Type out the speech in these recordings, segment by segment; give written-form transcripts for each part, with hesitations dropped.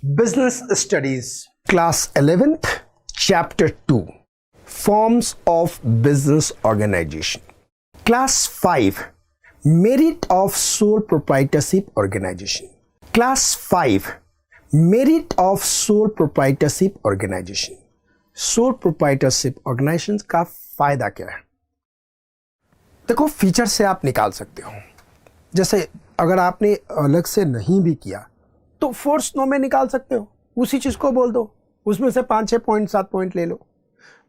Business Studies, Class 11th, Chapter 2, Forms of Business Organization. Class 5, Merit of Sole Proprietorship Organization. Class 5, Merit of Sole Proprietorship Organization. Sole Proprietorship Organizations का फायदा क्या है? देखो, feature से आप निकाल सकते हो। जैसे अगर आपने अलग से नहीं भी किया तो फोर्स नो में निकाल सकते हो, उसी चीज को बोल दो, उसमें से 5-6 पॉइंट 7 पॉइंट ले लो।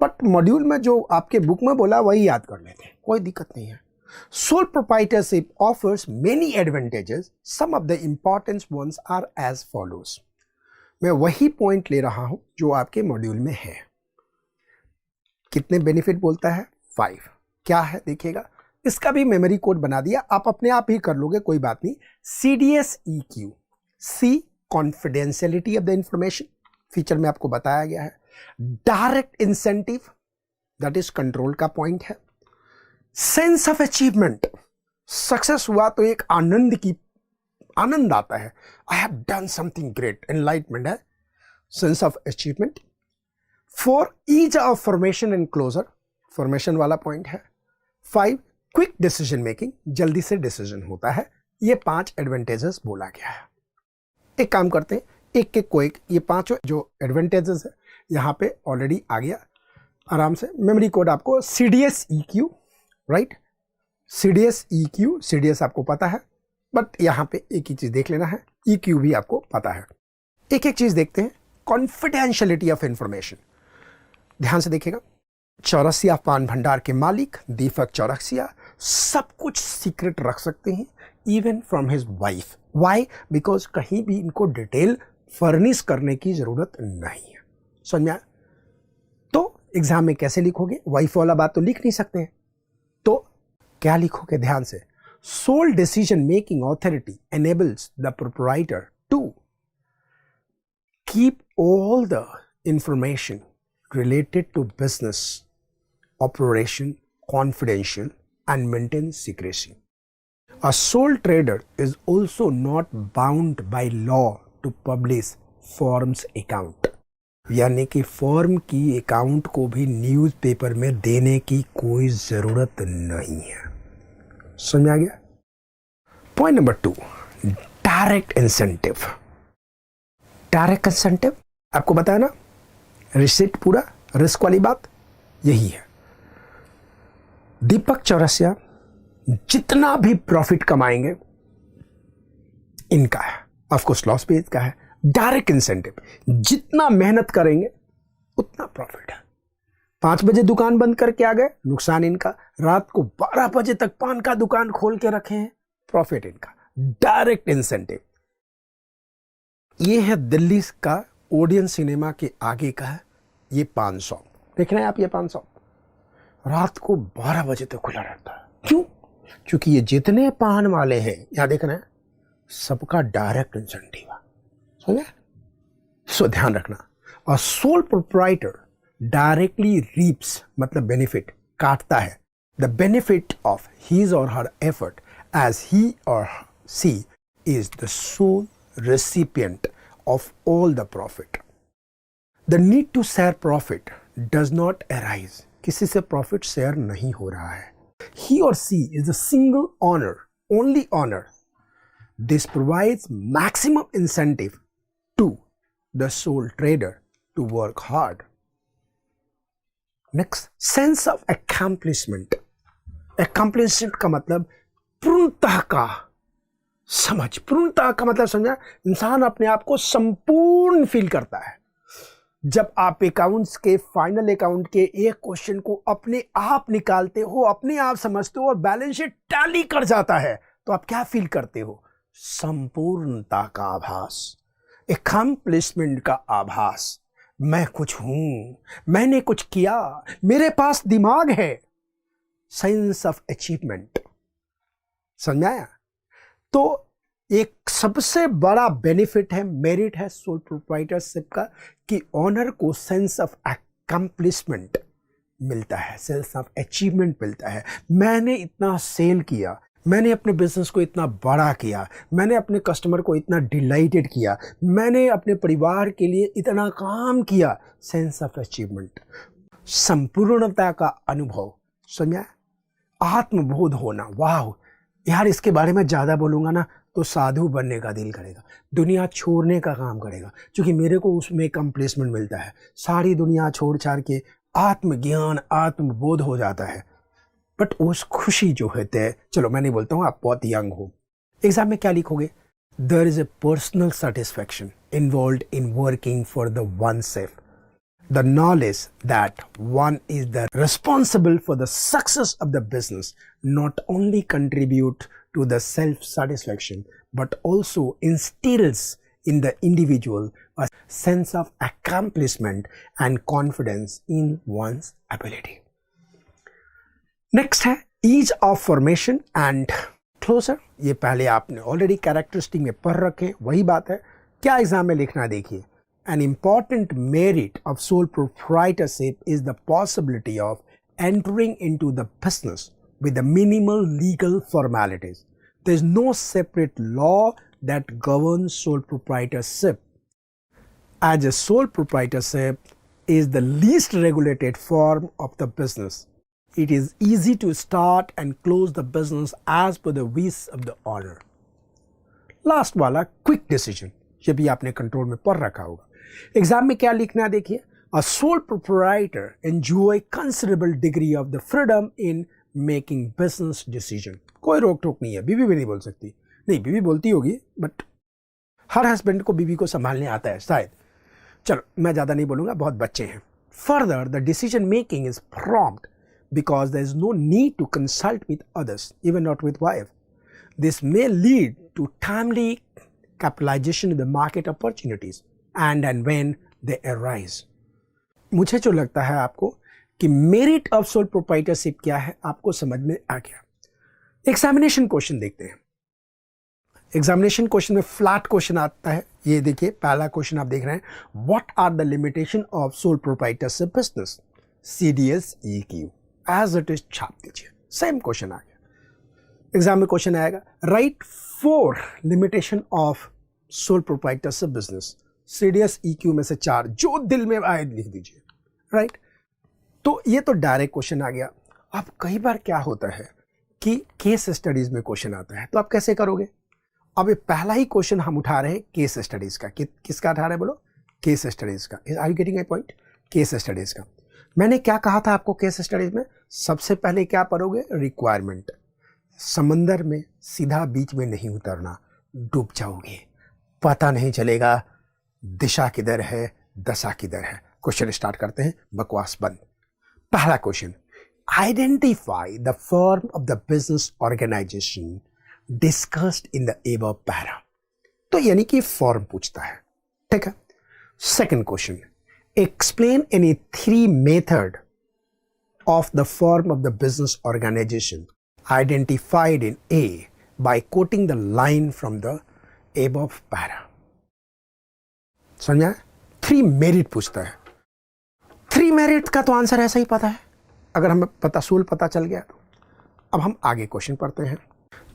बट मॉड्यूल में जो आपके बुक में बोला वही याद कर लेते हैं, कोई दिक्कत नहीं है। Sole proprietorship offers many advantages, some of the important ones are as follows. मैं वही पॉइंट ले रहा हूं जो आपके मॉड्यूल में है। कितने बेनिफिट बोलता है? 5। क्या है देखिएगा, इसका भी मेमोरी कोड बना दिया, आप अपने आप ही कर लोगे, कोई बात नहीं। CDSEQ, C confidentiality of the information, feature में आपको बताया गया है। Direct incentive, that is control का पॉइंट है। सेंस ऑफ अचीवमेंट, सक्सेस हुआ तो एक आनंद आता है, I have done something great, enlightenment है, sense of achievement. 4 ease of formation and closure, formation वाला पॉइंट है। 5 क्विक डिसीजन मेकिंग, जल्दी से डिसीजन होता है। ये 5 एडवांटेजेस बोला गया है। एक काम करते हैं, एक एक को एक, ये 5 जो एडवांटेजेस है यहाँ पे ऑलरेडी आ गया आराम से। मेमोरी कोड आपको CDSEQ, राइट, CDS आपको पता है, बट यहाँ पे एक ही चीज देख लेना है, EQ भी आपको पता है। एक एक चीज देखते हैं। कॉन्फिडेंशियलिटी ऑफ इंफॉर्मेशन, ध्यान से देखिएगा। चौरसिया पान भंडार के मालिक दीपक चौरसिया सब कुछ सीक्रेट रख सकते हैं, even from his wife. Why? Because कहीं भी इनको डिटेल फर्निश करने की जरूरत नहीं है। समझ में आया? तो एग्जाम में कैसे लिखोगे? वाइफ वाला बात तो लिख नहीं सकते हैं, तो क्या लिखोगे? ध्यान से। Sole decision making authority enables the proprietor to keep all the information related to business operation confidential and maintain secrecy. A sole trader is also not bound by law to publish firm's account. यानी कि firm की account को भी newspaper में देने की कोई जरूरत नहीं है। समझ आ गया? Point number 2, direct incentive. Direct incentive आपको बताया ना, रिसिट पूरा, रिस्क वाली बात यही है। दीपक चौरसिया जितना भी प्रॉफिट कमाएंगे इनका है, ऑफकोर्स लॉस भी इसका है। डायरेक्ट इंसेंटिव, जितना मेहनत करेंगे उतना प्रॉफिट है। 5 बजे दुकान बंद करके आ गए, नुकसान इनका। रात को 12 बजे तक पान का दुकान खोल के रखे हैं, प्रॉफिट इनका। Direct incentive. ये है दिल्ली का ओडियन सिनेमा के आगे का है, ये पान शॉप देख रहे हैं आप। ये पान शॉप रात को 12 बजे तक खुला रहता है। क्यों? क्योंकि ये जितने पान वाले हैं यहां देख रहे हैं, सबका डायरेक्ट इंसेंटिव है। समझे? सो ध्यान रखना। और सोल प्रोप्राइटर डायरेक्टली रीप्स, मतलब बेनिफिट, काटता है, द बेनिफिट ऑफ हिज और हर एफर्ट एज ही और she is the sole recipient of all the profit. The need to share profit does not arise, किसी से प्रॉफिट शेयर नहीं हो रहा है। He or she is a single owner, only owner. This provides maximum incentive to the sole trader to work hard. Next, sense of accomplishment. Accomplishment का मतलब पूर्णतः का समझ, पूर्णतः का मतलब समझा, इंसान अपने आप को संपूर्ण फील करता है। जब आप अकाउंट्स के फाइनल अकाउंट के एक क्वेश्चन को अपने आप निकालते हो, अपने आप समझते हो और बैलेंस शीट टैली कर जाता है, तो आप क्या फील करते हो? संपूर्णता का आभास, अकम्प्लिशमेंट का आभास। मैं कुछ हूं, मैंने कुछ किया, मेरे पास दिमाग है। Sense of achievement. समझ आया? तो एक सबसे बड़ा बेनिफिट है, मेरिट है सोल प्रोप्राइटरशिप का, कि ऑनर को सेंस ऑफ अकम्प्लिशमेंट मिलता है, सेंस ऑफ अचीवमेंट मिलता है। मैंने इतना सेल किया, मैंने अपने बिजनेस को इतना बड़ा किया, मैंने अपने कस्टमर को इतना डिलाइटेड किया, मैंने अपने परिवार के लिए इतना काम किया। सेंस ऑफ अचीवमेंट, संपूर्णता का अनुभव, समझा? आत्मबोध होना, वाह यार इसके बारे में ज़्यादा बोलूँगा ना तो साधु बनने का दिल करेगा, दुनिया छोड़ने का काम करेगा, क्योंकि मेरे को उसमें कम प्लेसमेंट मिलता है। सारी दुनिया छोड़ छाड़ के आत्मज्ञान आत्मबोध हो जाता है। बट उस खुशी जो होते हैं, चलो मैं नहीं बोलता हूँ, आप बहुत यंग हो, एग्जाम में क्या लिखोगे? There is a personal satisfaction involve in working for the one self, the knowledge that one is the responsible for the success of the business not only contribute to the self-satisfaction but also instills in the individual a sense of accomplishment and confidence in one's ability. Next है ease of formation and closure. ये पहले आपने already characteristic में पढ़ रखे, वही बात है। क्या एग्जाम में लिखना है देखिए। An important merit of sole proprietorship is the possibility of entering into the business with the minimal legal formalities. There is no separate law that governs sole proprietorship. As a sole proprietorship is the least regulated form of the business, it is easy to start and close the business as per the wish of the owner. Last वाला quick decision, ये भी आपने control में पढ़ रखा होगा। Exam में क्या लिखना है देखिए। A sole proprietor enjoy considerable degree of the freedom in making business decision. कोई रोक टोक नहीं है, बीवी भी नहीं बोल सकती, नहीं बीवी बोलती होगी बट हर हस्बैंड को बीवी को संभालने आता है शायद। चलो मैं ज़्यादा नहीं बोलूँगा, बहुत बच्चे हैं। Further, the decision making is prompt because there is no need to consult with others, even not with wife. This may lead to timely capitalization of the market opportunities and when they arise. मुझे जो लगता है आपको कि merit of sole proprietorship क्या है आपको समझ में आ गया। एग्जामिनेशन क्वेश्चन देखते हैं। एग्जामिनेशन क्वेश्चन में फ्लैट क्वेश्चन आता है, ये देखिए पहला क्वेश्चन आप देख रहे हैं, what are the limitation of sole proprietorship business, CDS EQ as it is छाप दीजिए। सेम क्वेश्चन आ गया। एग्जाम में क्वेश्चन आएगा, right 4 limitation of sole proprietorship business, CDS EQ में से 4 जो दिल में आए लिख दीजिए, राइट। तो ये तो डायरेक्ट क्वेश्चन आ गया। अब कई बार क्या होता है कि केस स्टडीज में क्वेश्चन आता है, तो आप कैसे करोगे? अब ये पहला ही क्वेश्चन हम उठा रहे हैं केस स्टडीज का। किसका उठा रहे हैं बोलो? केस स्टडीज का। Are you getting a point? Case studies का। मैंने क्या कहा था आपको केस स्टडीज में? सबसे पहले क्या पढ़ोगे? रिक्वायरमेंट। समंदर में सीधा बीच में नहीं उतरना, डूब जाओगे, पता नहीं चलेगा दिशा किधर है, दशा किधर है। क्वेश्चन स्टार्ट करते हैं, बकवास बंद। पहला question, identify the form of the business organisation discussed in the above para. तो यानी कि फॉर्म पूछता है, ठीक है। Second question, explain any 3 method of the form of the business organisation identified in A by quoting the line from the above para. समझा? 3 merit पूछता है। 3 मेरिट का तो आंसर ऐसा ही पता है, अगर हमें पता सूल पता चल गया तो। अब हम आगे क्वेश्चन पढ़ते हैं।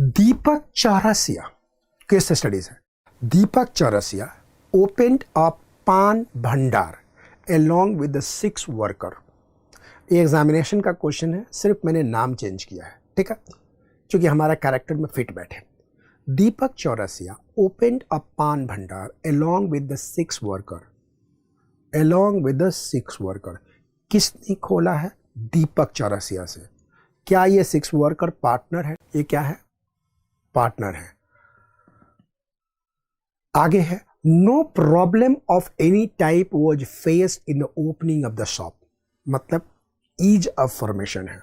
दीपक चौरसिया, केस स्टडीज है। दीपक चौरसिया ओपनड अ पान भंडार along with the 6 वर्कर। ये एग्जामिनेशन का क्वेश्चन है, सिर्फ मैंने नाम चेंज किया है, ठीक है, क्योंकि हमारा कैरेक्टर में फिट बैठे। दीपक चौरसिया opened a पान भंडार along with the 6 worker. along with the 6 worker किसने खोला है? दीपक चौरसिया से। क्या ये 6 वर्कर पार्टनर है? ये क्या है? पार्टनर है। आगे है, no problem of any type was faced in the opening of the shop. मतलब ईज ऑफ फॉर्मेशन है,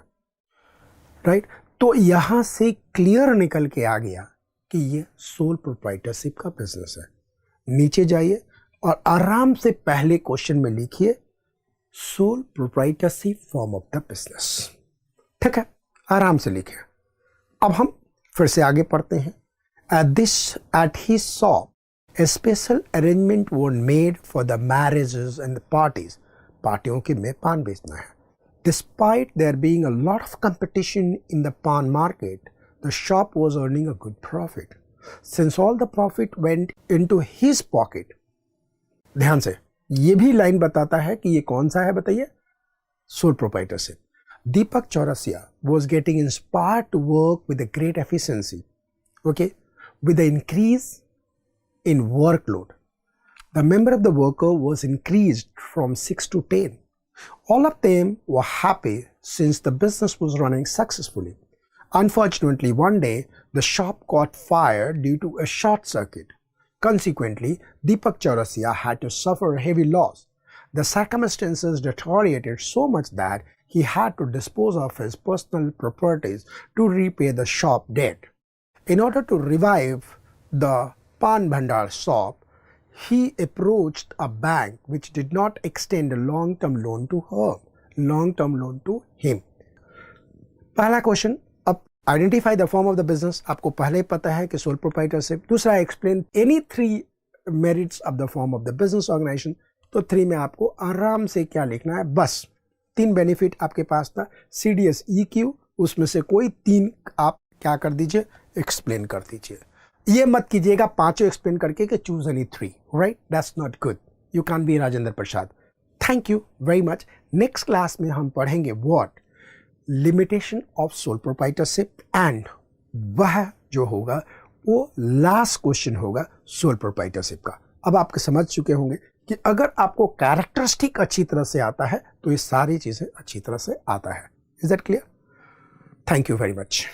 राइट। तो यहां से क्लियर निकल के आ गया कि ये सोल प्रोप्राइटरशिप का बिजनेस है। नीचे जाइए और आराम से पहले क्वेश्चन में लिखिए sole proprietorship form of the business, ठीक है, आराम से लिखिए। अब हम फिर से आगे पढ़ते हैं। At his shop a special arrangement was made for the marriages and the parties. पार्टियों के में पान बेचना है। Despite there being a lot of competition in the pan market, the shop was earning a good profit. Since all the profit went into his pocket. ध्यान से, ये भी लाइन बताता है कि ये कौन सा है, बताइए, sole proprietorship. Deepak Chaurasia was getting inspired to work with a great efficiency. Okay, with the increase in workload, the number of the worker was increased from 6 to 10. All of them were happy since the business was running successfully. Unfortunately, one day, the shop caught fire due to a short circuit. Consequently, Deepak Chaurasia had to suffer a heavy loss. The circumstances deteriorated so much that he had to dispose of his personal properties to repay the shop debt. In order to revive the Pan Bhandar shop, he approached a bank which did not extend a long-term loan to him. पहला question, अब identify the form of the business. आपको पहले ही पता है कि sole proprietorship. दूसरा, explain any 3 merits of the form of the business organisation. तो 3 में आपको आराम से क्या लिखना है, बस 3 बेनिफिट आपके पास था. CDS EQ, उसमें से कोई 3 आप क्या कर दीजिए, एक्सप्लेन कर दीजिए. ये मत कीजिएगा 5 एक्सप्लेन करके कि choose any 3, right? That's not good. You can be Rajendra Prasad. Thank you very much. Next class में हम पढ़ेंगे what limitation of sole proprietorship, and वह जो होगा वो लास्ट क्वेश्चन होगा सोल प्रोप्राइटरशिप का. अब आपके समझ चुके होंगे कि अगर आपको कैरेक्टरिस्टिक अच्छी तरह से आता है तो ये सारी चीजें अच्छी तरह से आता है. Is that clear? Thank you very much.